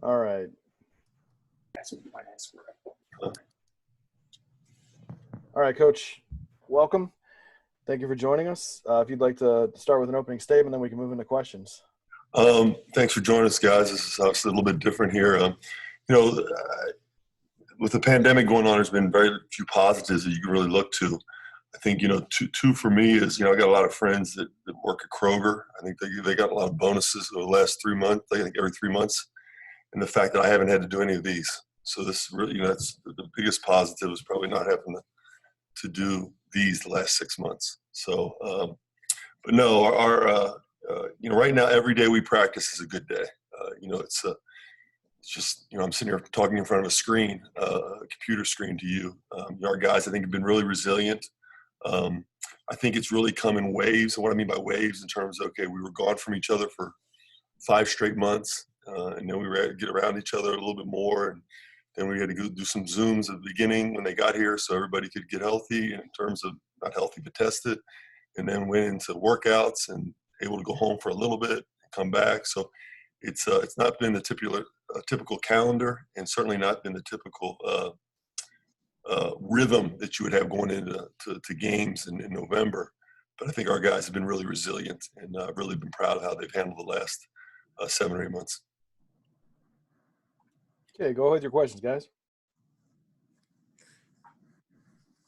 All right. All right, Coach. Welcome. Thank you for joining us. If you'd like to start with an opening statement, then we can move into questions. Thanks for joining us, guys. This is obviously a little bit different here. With the pandemic going on, there's been very few positives that you can really look to. I think, two for me is, I got a lot of friends that work at Kroger. I think they got a lot of bonuses over the last 3 months, I think every 3 months. And the fact that I haven't had to do any of these. So this really, that's the biggest positive is probably not having to do these the last 6 months. So, but no, right now, every day we practice is a good day. It's just, I'm sitting here talking in front of a screen, a computer screen to you. Our guys, I think, have been really resilient. I think it's really come in waves. And what I mean by waves in terms of, okay, we were gone from each other for 5 straight months. And then we were able to get around each other a little bit more. And then we had to go do some Zooms at the beginning when they got here so everybody could get healthy in terms of not healthy, but tested. And then went into workouts and able to go home for a little bit and come back. So it's not been the typical calendar, and certainly not been the typical rhythm that you would have going into games in November. But I think our guys have been really resilient, and really been proud of how they've handled the last 7 or 8 months. Okay, go ahead with your questions, guys.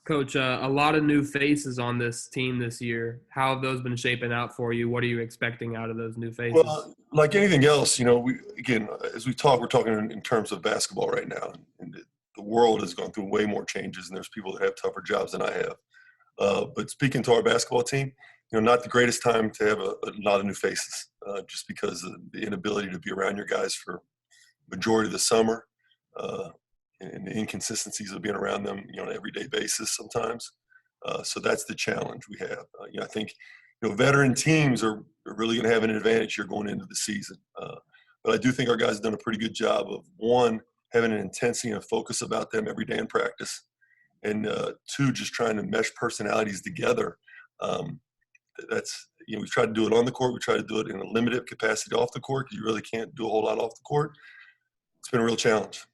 Coach, a lot of new faces on this team this year. How have those been shaping out for you? What are you expecting out of those new faces? Well, like anything else, as we talk, we're talking in terms of basketball right now. And the world has gone through way more changes, and there's people that have tougher jobs than I have. But speaking to our basketball team, not the greatest time to have a lot of new faces, just because of the inability to be around your guys for majority of the summer, and the inconsistencies of being around them, on an everyday basis sometimes. So that's the challenge we have. I think, veteran teams are really going to have an advantage here going into the season. But I do think our guys have done a pretty good job of, one, having an intensity and a focus about them every day in practice, and two, just trying to mesh personalities together. We try to do it on the court. We try to do it in a limited capacity off the court, because you really can't do a whole lot off the court. It's been a real challenge.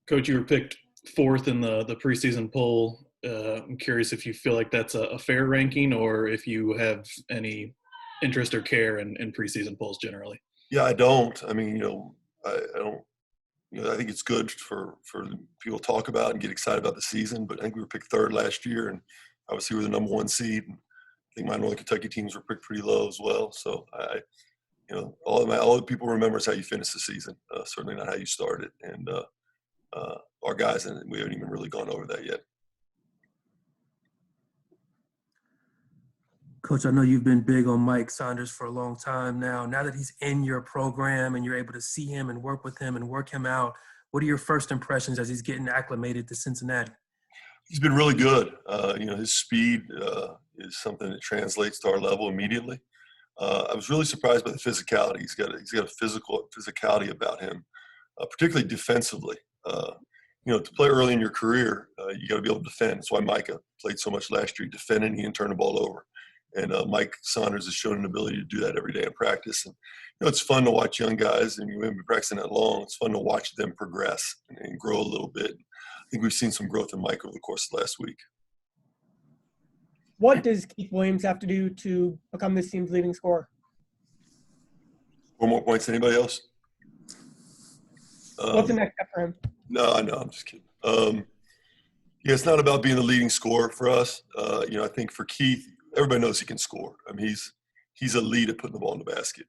Coach, you were picked 4th in the preseason poll. I'm curious if you feel like that's a fair ranking, or if you have any interest or care in preseason polls generally. Yeah, I don't. I mean, I don't. I think it's good for people to talk about and get excited about the season. But I think we were picked 3rd last year, and obviously we're the number 1 seed. And I think my Northern Kentucky teams were picked pretty low as well. So all the people remember is how you finish the season, certainly not how you started. And our guys, and we haven't even really gone over that yet. Coach, I know you've been big on Mike Saunders for a long time now. Now that he's in your program and you're able to see him and work with him and work him out, what are your first impressions as he's getting acclimated to Cincinnati? He's been really good. His speed is something that translates to our level immediately. I was really surprised by the physicality. He's got a physicality about him, particularly defensively. To play early in your career, you got to be able to defend. That's why Micah played so much last year. He defended, he didn't turn the ball over. And Mike Saunders has shown an ability to do that every day in practice. And, it's fun to watch young guys, and you haven't been practicing that long. It's fun to watch them progress and grow a little bit. I think we've seen some growth in Mike over the course of the last week. What does Keith Williams have to do to become this team's leading scorer? 4 more points than anybody else? What's the next step for him? No, I'm just kidding. It's not about being the leading scorer for us. I think for Keith, everybody knows he can score. I mean, he's elite at putting the ball in the basket.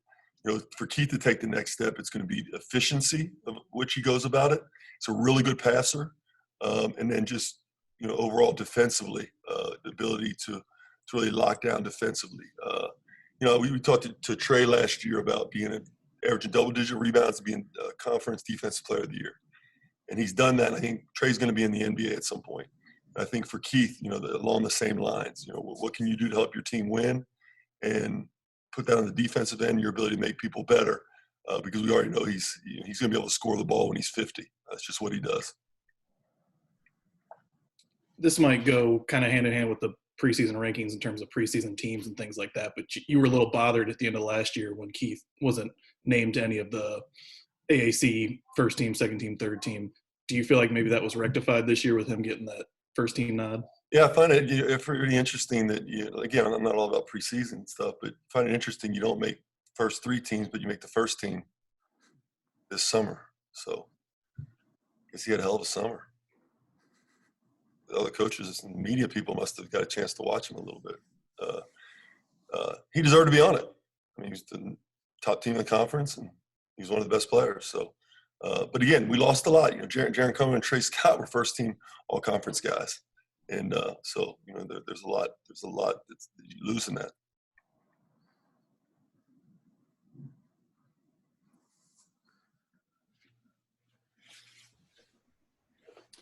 For Keith to take the next step, it's going to be the efficiency of which he goes about it. He's a really good passer. And then just, overall defensively, the ability to really lock down defensively. We talked to Trey last year about being averaging double-digit rebounds and being conference defensive player of the year. And he's done that. I think Trey's going to be in the NBA at some point. I think for Keith, along the same lines, what can you do to help your team win, and put that on the defensive end, your ability to make people better, because we already know he's going to be able to score the ball when he's 50. That's just what he does. This might go kind of hand in hand with the preseason rankings in terms of preseason teams and things like that, but you were a little bothered at the end of last year when Keith wasn't named to any of the AAC first team, second team, third team. Do you feel like maybe that was rectified this year with him getting that first team nod? Yeah, I find it pretty interesting that again, I'm not all about preseason stuff, but I find it interesting you don't make first three teams, but you make the first team this summer. So I guess he had a hell of a summer. The other coaches and media people must have got a chance to watch him a little bit. He deserved to be on it. I mean, he was the top team in the conference, and he was one of the best players. So, but again, we lost a lot. Jaron Cohen and Trey Scott were first team all conference guys. And so, there's a lot that you lose in that.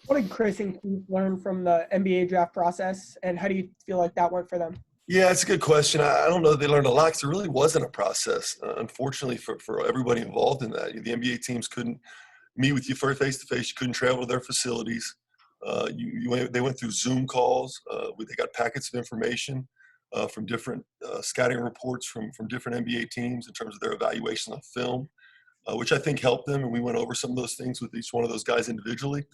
What did Chris and Keith learn from the NBA draft process, and how do you feel like that went for them? Yeah, it's a good question. I don't know that they learned a lot because there really wasn't a process, unfortunately, for everybody involved in that. The NBA teams couldn't meet with you face-to-face. You couldn't travel to their facilities. They went through Zoom calls. They got packets of information from different scouting reports from different NBA teams in terms of their evaluation of film, which I think helped them. And we went over some of those things with each one of those guys individually.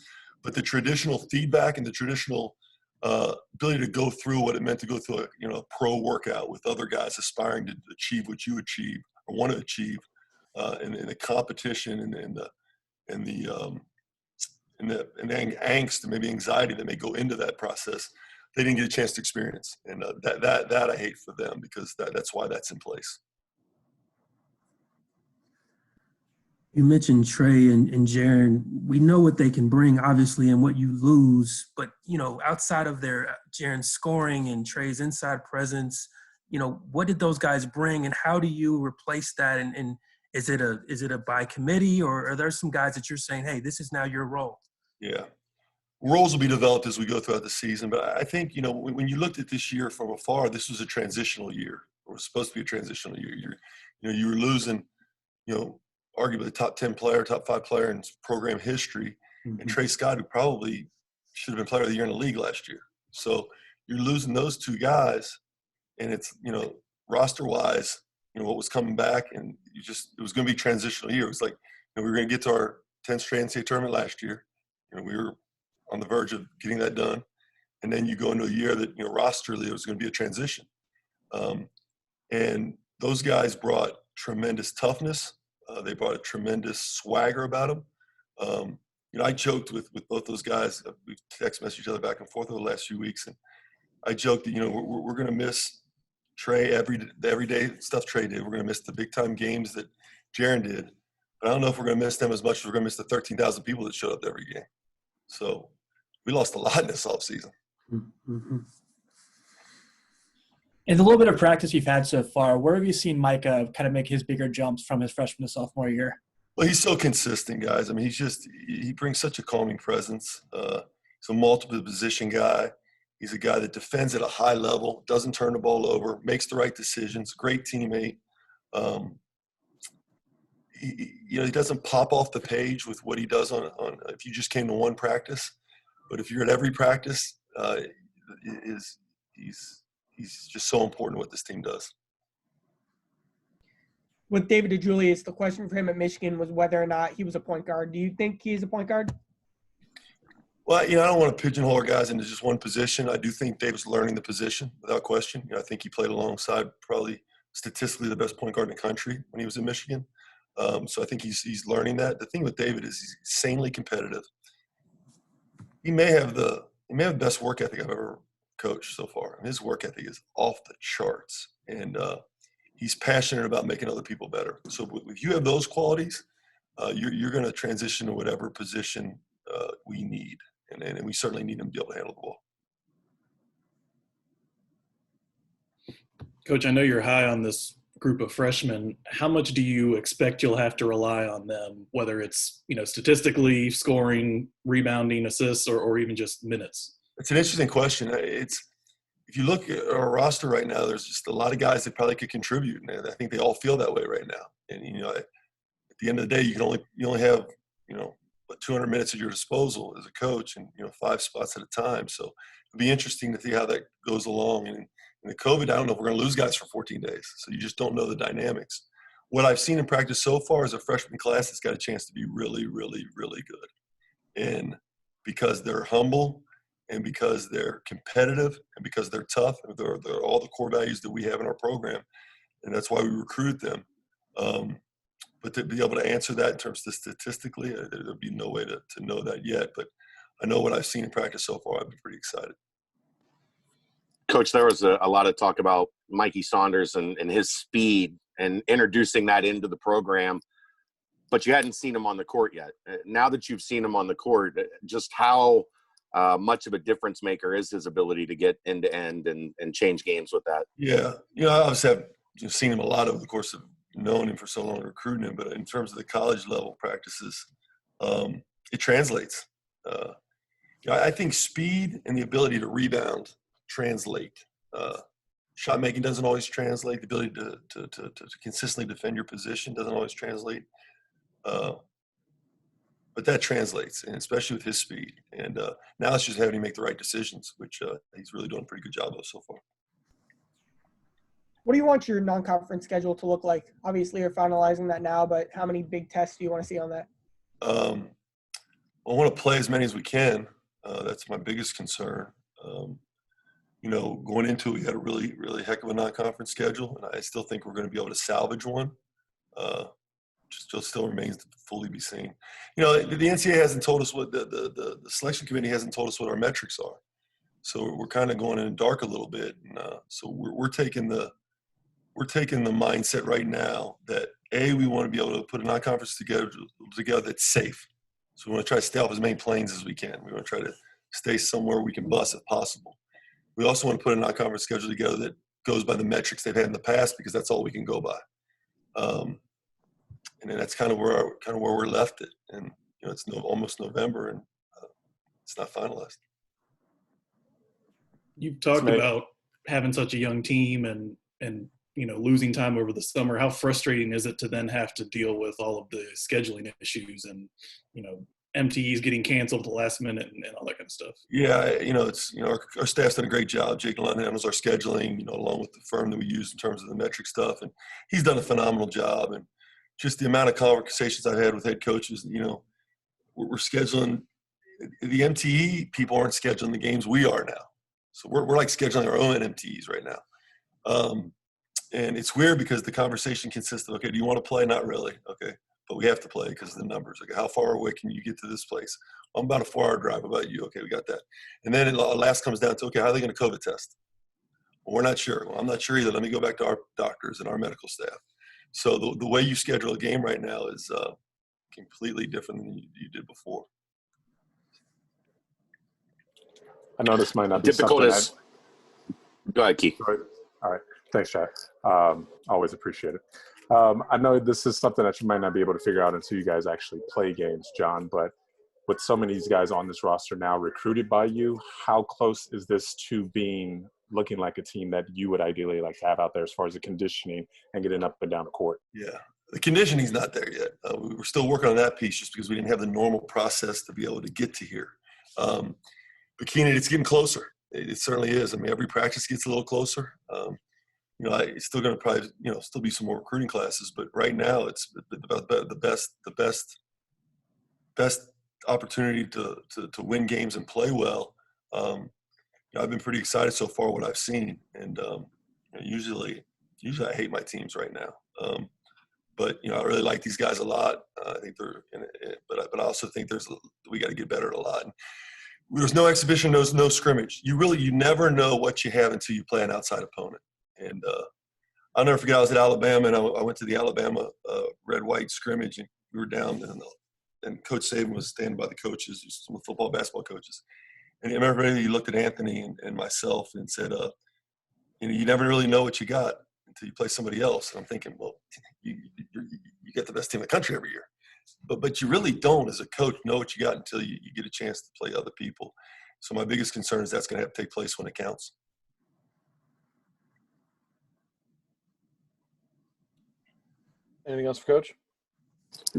But the traditional feedback and the traditional ability to go through what it meant to go through a pro workout with other guys aspiring to achieve what you achieve or want to achieve, in the competition and the angst and maybe anxiety that may go into that process, they didn't get a chance to experience. And that I hate for them, because that's why that's in place. You mentioned Trey and Jaron. We know what they can bring, obviously, and what you lose. But, outside of their Jaron's scoring and Trey's inside presence, what did those guys bring, and how do you replace that? And is it a by committee, or are there some guys that you're saying, hey, this is now your role? Yeah. Roles will be developed as we go throughout the season. But I think, when you looked at this year from afar, this was a transitional year. It was supposed to be a transitional year. You were losing, arguably the top 10 player, top 5 player in program history, and Trey Scott, who probably should have been player of the year in the league last year. So you're losing those two guys, and it's, roster-wise, what was coming back, and it was going to be a transitional year. It was like, we were going to get to our 10th straight NCAA tournament last year. We were on the verge of getting that done. And then you go into a year that, rosterly, it was going to be a transition. And those guys brought tremendous toughness. They brought a tremendous swagger about them. I joked with both those guys. We've text messaged each other back and forth over the last few weeks. And I joked that, we're going to miss Trey the everyday stuff Trey did. We're going to miss the big-time games that Jaron did. But I don't know if we're going to miss them as much as we're going to miss the 13,000 people that showed up to every game. So we lost a lot in this offseason. Mm-hmm. In the little bit of practice you've had so far, where have you seen Micah kind of make his bigger jumps from his freshman to sophomore year? Well, he's so consistent, guys. I mean, he brings such a calming presence. He's a multiple position guy. He's a guy that defends at a high level, doesn't turn the ball over, makes the right decisions, great teammate. He doesn't pop off the page with what he does on if you just came to one practice, but if you're at every practice, he's just so important what this team does. With David DeJulius, the question for him at Michigan was whether or not he was a point guard. Do you think he's a point guard? Well, I don't want to pigeonhole our guys into just one position. I do think David's learning the position without question. I think he played alongside probably statistically the best point guard in the country when he was in Michigan. So I think he's learning that. The thing with David is he's insanely competitive. He may have the best work ethic I've ever coached so far. His work ethic is off the charts, and he's passionate about making other people better. So if you have those qualities, you're going to transition to whatever position we need, and we certainly need him to be able to handle the ball. Coach, I know you're high on this group of freshmen. How much do you expect you'll have to rely on them, whether it's, statistically, scoring, rebounding, assists, or even just minutes? It's an interesting question. If you look at our roster right now, there's just a lot of guys that probably could contribute, and I think they all feel that way right now. And at the end of the day, you only have 200 minutes at your disposal as a coach, and 5 spots at a time. So be interesting to see how that goes along. And in the COVID, I don't know if we're going to lose guys for 14 days. So you just don't know the dynamics. What I've seen in practice so far is a freshman class that's got a chance to be really, really, really good. And because they're humble and because they're competitive and because they're tough, and they're all the core values that we have in our program. And that's why we recruit them. But to be able to answer that in terms of statistically, there'll be no way to know that yet. But I know what I've seen in practice so far. I've been pretty excited. Coach, there was a lot of talk about Mikey Saunders and his speed and introducing that into the program, but you hadn't seen him on the court yet. Now that you've seen him on the court, just how much of a difference maker is his ability to get end to end and change games with that? Yeah. I obviously have seen him a lot over the course of knowing him for so long and recruiting him, but in terms of the college level practices, it translates. I think speed and the ability to rebound translate. Shot making doesn't always translate. The ability to consistently defend your position doesn't always translate. But that translates, and especially with his speed. And now it's just having to make the right decisions, which he's really doing a pretty good job of so far. What do you want your non-conference schedule to look like? Obviously, you're finalizing that now, but how many big tests do you want to see on that? I want to play as many as we can. That's my biggest concern. Going into it, we had a really, really heck of a non-conference schedule, and I still think we're going to be able to salvage one. Still remains to fully be seen. The NCAA hasn't told us what the selection committee hasn't told us what our metrics are. So we're kind of going in the dark a little bit. And, so we're taking the mindset right now that we want to be able to put a non-conference together that's safe. So we want to try to stay off as many planes as we can. We want to try to stay somewhere we can bus if possible. We also want to put a non-conference schedule together that goes by the metrics they've had in the past, because that's all we can go by. And then that's kind of where we're left it. And it's almost November, and it's not finalized. You've talked about having such a young team and losing time over the summer. How frustrating is it to then have to deal with all of the scheduling issues and MTEs getting canceled at the last minute and all that kind of stuff? Yeah, it's our staff's done a great job. Jake London handles our scheduling, along with the firm that we use in terms of the metric stuff, and he's done a phenomenal job. And just the amount of conversations I've had with head coaches, we're scheduling. The MTE people aren't scheduling the games, we are now. So we're like scheduling our own MTEs right now. And it's weird because the conversation consists of, okay, do you want to play? Not really. Okay, but we have to play because of the numbers. Okay, how far away can you get to this place? Well, I'm about a 4-hour drive. How about you? Okay, we got that. And then it last comes down to, okay, how are they going to COVID test? Well, we're not sure. Well, I'm not sure either. Let me go back to our doctors and our medical staff. So the way you schedule a game right now is completely different than you did before. I know this might not be Difficult something. As, go ahead, Keith. All right. Thanks, Chad. Always appreciate it. I know this is something that you might not be able to figure out until you guys actually play games, John, but with so many of these guys on this roster now recruited by you, how close is this to looking like a team that you would ideally like to have out there as far as the conditioning and getting up and down the court? Yeah, the conditioning's not there yet. We were still working on that piece just because we didn't have the normal process to be able to get to here. But Keenan, it's getting closer. It certainly is. I mean, every practice gets a little closer. It's still going to probably, still be some more recruiting classes, but right now it's the best opportunity to win games and play well. I've been pretty excited so far what I've seen, and usually I hate my teams right now. But I really like these guys a lot. I think but I also think we got to get better at a lot. And there's no exhibition, no scrimmage. You never know what you have until you play an outside opponent. And I'll never forget, I was at Alabama, and I went to the Alabama red-white scrimmage, and we were down, and Coach Saban was standing by the coaches, some football, basketball coaches. And I remember he looked at Anthony and myself and said, you never really know what you got until you play somebody else. And I'm thinking, well, you get the best team in the country every year. But you really don't, as a coach, know what you got until you get a chance to play other people. So my biggest concern is that's going to have to take place when it counts. Anything else for Coach?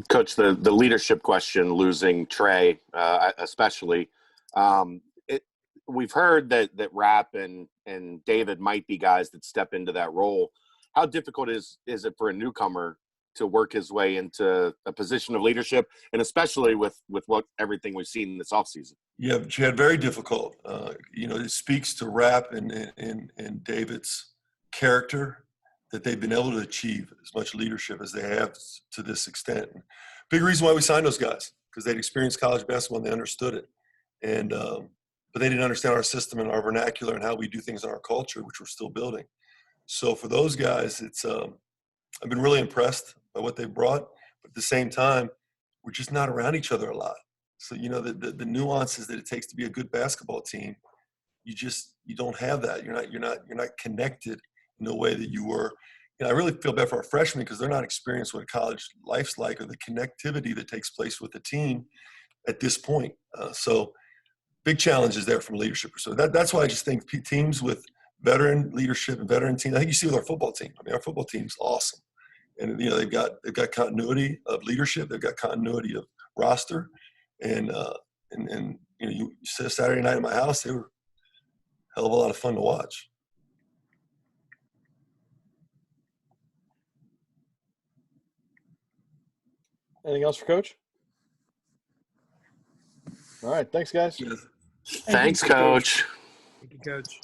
Coach, the leadership question, losing Trey especially, we've heard that Rapp and David might be guys that step into that role. How difficult is it for a newcomer to work his way into a position of leadership, and especially with everything we've seen this offseason? Yeah, Chad, very difficult. It speaks to Rapp and David's character that they've been able to achieve as much leadership as they have to this extent. Big reason why we signed those guys, because they'd experienced college basketball and they understood it. And but they didn't understand our system and our vernacular and how we do things in our culture, which we're still building. So for those guys, I've been really impressed by what they've brought. But at the same time, we're just not around each other a lot. So the nuances that it takes to be a good basketball team, you don't have that. You're not connected in the way that you were. I really feel bad for our freshmen because they're not experienced what college life's like or the connectivity that takes place with the team at this point. So big challenges there from leadership. So that's why I just think teams with veteran leadership and veteran teams. I think you see with our football team. I mean, our football team's awesome, and they've got continuity of leadership. They've got continuity of roster, and you said Saturday night at my house, they were a hell of a lot of fun to watch. Anything else for Coach? All right. Thanks, guys. Thanks, Coach. Thank you, Coach.